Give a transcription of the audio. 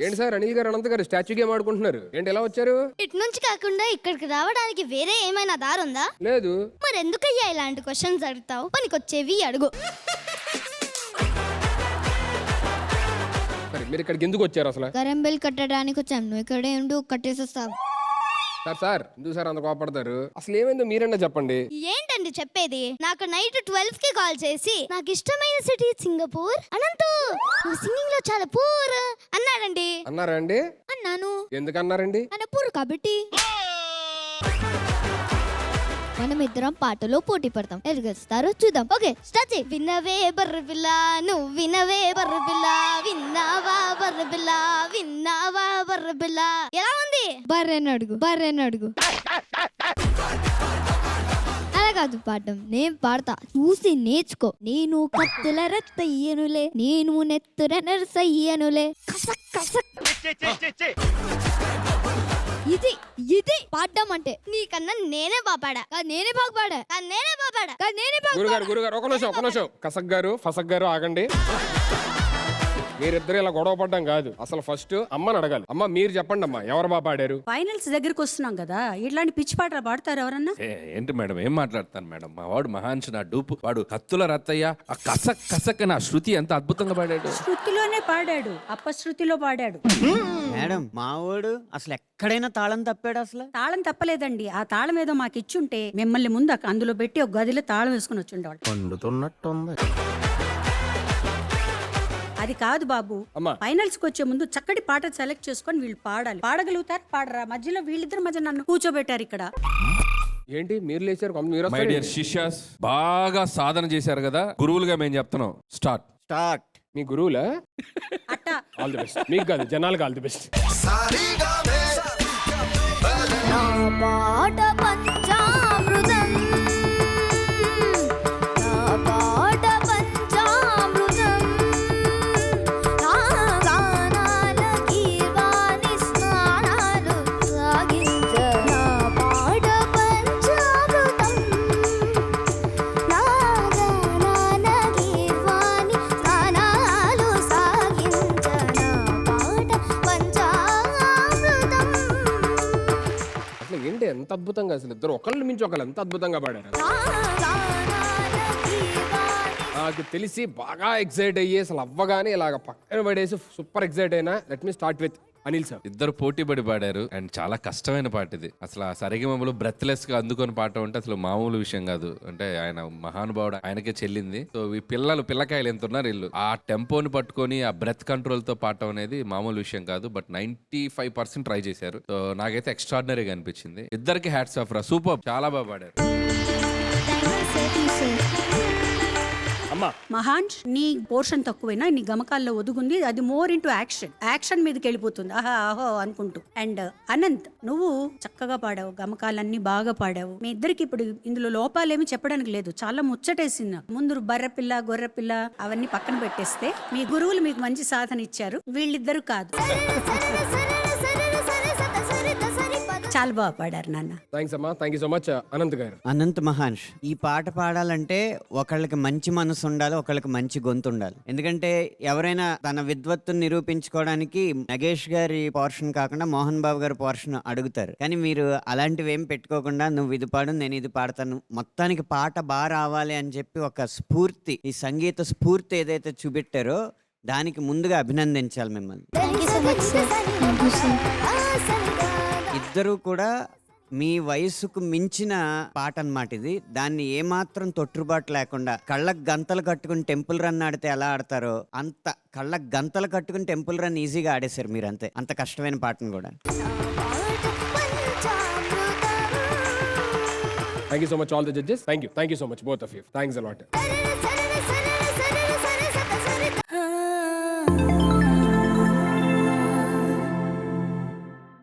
ఏంటి సార్ అనిల్ గారు అనంత్ గారు స్టాచ్యూ గేమ్ ఆడుకుంటున్నారు ఏంటి ఎలా వచ్చారు? ఇటు నుంచి కాకుండా ఇక్కడికి రావడానికి వేరే ఏమైనా దారి ఉందా? లేదు. మరి ఎందుకయ్యా ఇలాంటి క్వశ్చన్స్ అడుగుతావు? పనికొచ్చేవి అడుగు. సరే మీరు ఇక్కడికి ఎందుకు వచ్చారు అసలు? కరెంట్ బిల్ కట్టడానికి వచ్చాం. నువ్వు ఇక్కడే ఉండి కట్టేసేస్తావు. సార్ ఎందుకు సార్ అంత కోపడతారు? అసలు ఏమైందో మీరన్నా చెప్పండి. ఏంటండి చెప్పేది? నాకు నైట్ 12 కి కాల్ చేసి నాకు ఇష్టమైన సిటీ సింగపూర్ అనంతు నువ్వు సింగింగ్ లో చాలా పూర్ అన్నాడండి. అన్నారా అండి? అన్నాను. ఎందుకన్నారండి? పూర్ కాబట్టి. మనం ఇద్దరం పాటలో పోటీ పడతాం. ఎవరు గెలుస్తారో చూద్దాం. ఓకే స్టార్ట్ చేయి. వినవే బర్రె పిల్ల నువ్వు వినవే బర్రె పిల్ల విన్నావా బర్రె పిల్ల విన్నావా బర్రె పిల్ల. ఎలా ఉంది? బర్రెని అడుగు. అలా కాదు పాడడం, నేను పాడతా చూసి నేర్చుకో. నేను కత్తుల రత్తయ్యనులే నేను నెత్తుర నరసయ్యనులే కసక్ కసక్. ఇది పాడడం అంటే. నీకన్నా నేనే బాపాడా. గురుగారు ఒక నిమిషం. కసక్ గారు ఫసక్ గారు ఆగండి. మీరిద్దరు ఇలా గొడవ పడ్డం కాదు. అసలు ఫస్ట్ అమ్మని అడగాలి. అమ్మ మీరు చెప్పండి అమ్మా, ఎవరు బాగా పాడారు? ఫైనల్స్ దగ్గరికి వస్తున్నాం కదా, ఇట్లాంటి పిచ్చి పాటలు పాడతారు ఎవరన్నా? ఏంటి మేడం ఏం మాట్లాడతాను మేడం? మా వాడు మహాంశ నా డూపు. వాడు కత్తుల రత్తయ్య ఆ కసక్ కసక్ నా శృతి ఎంత అద్భుతంగా పాడాడు. శృతిలోనే పాడాడు, అపశృతిలో పాడాడు. మేడం మా వాడు అసలు ఎక్కడైనా తాళం తప్పాడు. అసలు తాళం తప్పలేదండి. ఆ తాళం ఏదో మాకు ఇచ్చుంటే మిమ్మల్ని ముందు అందులో పెట్టి ఒక గదిలో తాళం వేసుకుని వచ్చుండేవాడు. వండుతున్నట్టుంది. అది కాదు బాబు, ఫైనల్స్ కి వచ్చే ముందు చక్కటి పాట సెలెక్ట్ చేసుకొని వీళ్ళు పాడాలి. పాడగలుగుతారు పాడరా? మధ్యలో వీళ్ళిద్దరి మధ్య నన్ను కూర్చోబెట్టారు ఇక్కడ. ఏంటి మీరు లేచారు? మై డియర్ శిష్యాస్, బాగా సాధన చేశారు కదా, గురువులుగా మేము చెప్తున్నాం. స్టార్ట్. మీ గురువులా? అట్ట ఆల్ ది బెస్ట్. మీకు కాదు, జనాలకు ఆల్ ది బెస్ట్. ఏంటి ఎంత అద్భుతంగా, అసలు ఇద్దరు ఒకళ్ళు మించి ఒకళ్ళు ఎంత అద్భుతంగా పాడారు. నాకు తెలిసి బాగా ఎక్సైట్ అయ్యి అసలు అవ్వగానే ఇలాగ పక్కన పడేసి సూపర్ ఎక్సైట్ అయినా. Let me start with Anil sir. ఇద్దరు పోటీ పడి పాడారు అండ్ చాలా కష్టమైన పాట ఇది. అసలు ఆ సరిగమలు బ్రెత్లెస్ గా అందుకొని పాట అంటే అసలు మామూలు విషయం కాదు. అంటే ఆయన మహానుభావుడు, ఆయనకే చెల్లింది. సో ఈ పిల్లకాయలు ఎంత ఉన్నారు వీళ్ళు, ఆ టెంపోని పట్టుకొని ఆ బ్రెత్ కంట్రోల్ తో పాడటం అనేది మామూలు విషయం కాదు. బట్ 95% ట్రై చేశారు. సో నాకైతే ఎక్స్ట్రాడినరీగా అనిపించింది. ఇద్దరికి హ్యాట్స్ ఆఫ్ రా, సూపర్, చాలా బాగా పాడారు. మహాన్, నీ పోర్షన్ తక్కువైనా నీ గమకాల్లో ఒదుగుంది. అది మోర్ ఇంటూ యాక్షన్ మీదకి వెళ్ళిపోతుంది. ఆహో అనుకుంటూ. అండ్ అనంత్, నువ్వు చక్కగా పాడావు, గమకాలన్నీ బాగా పాడావు. మీ ఇద్దరికి ఇప్పుడు ఇందులో లోపాలేమి చెప్పడానికి లేదు. చాలా ముచ్చటేసింది నాకు. ముందు బర్రెపిల్ల గొర్రెపిల్ల అవన్నీ పక్కన పెట్టేస్తే మీ గురువులు మీకు మంచి సాధన ఇచ్చారు, వీళ్ళిద్దరు కాదు. చాలా బాగా పాడారు నాన్న. థ్యాంక్స్ అమ్మా. Thank you so much Anant గారు. అనంత్ మహాంష్, ఈ పాట పాడాలంటే ఒకళ్ళకి మంచి మనసు ఉండాలి, ఒకళ్ళకి మంచి గొంతు ఉండాలి. ఎందుకంటే ఎవరైనా తన విద్వత్తుని నిరూపించుకోవడానికి నగేష్ గారి పోర్షన్ కాకుండా మోహన్ బాబు గారి పోర్షన్ అడుగుతారు. కానీ మీరు అలాంటివి ఏం పెట్టుకోకుండా నువ్వు ఇది పాడు నేను ఇది పాడతాను, మొత్తానికి పాట బాగా రావాలి అని చెప్పి ఒక స్ఫూర్తి, ఈ సంగీత స్ఫూర్తి ఏదైతే చూపెట్టారో దానికి ముందుగా అభినందించాలి మిమ్మల్ని. ఇద్దరూ కూడా మీ వయసుకు మించిన పాట అన్నమాట ఇది. దాన్ని ఏమాత్రం తొట్టుబాటు లేకుండా కళ్ళకు గంతలు కట్టుకుని టెంపుల్ రన్ ఆడితే ఎలా ఆడతారో అంత కళ్ళకు గంతలు కట్టుకుని టెంపుల్ రన్ ఈజీగా ఆడేశారు మీరు. అంతే, అంత కష్టమైన పాటను కూడా. Thank you so much all the judges. Thank you so much both of you. Thanks a lot.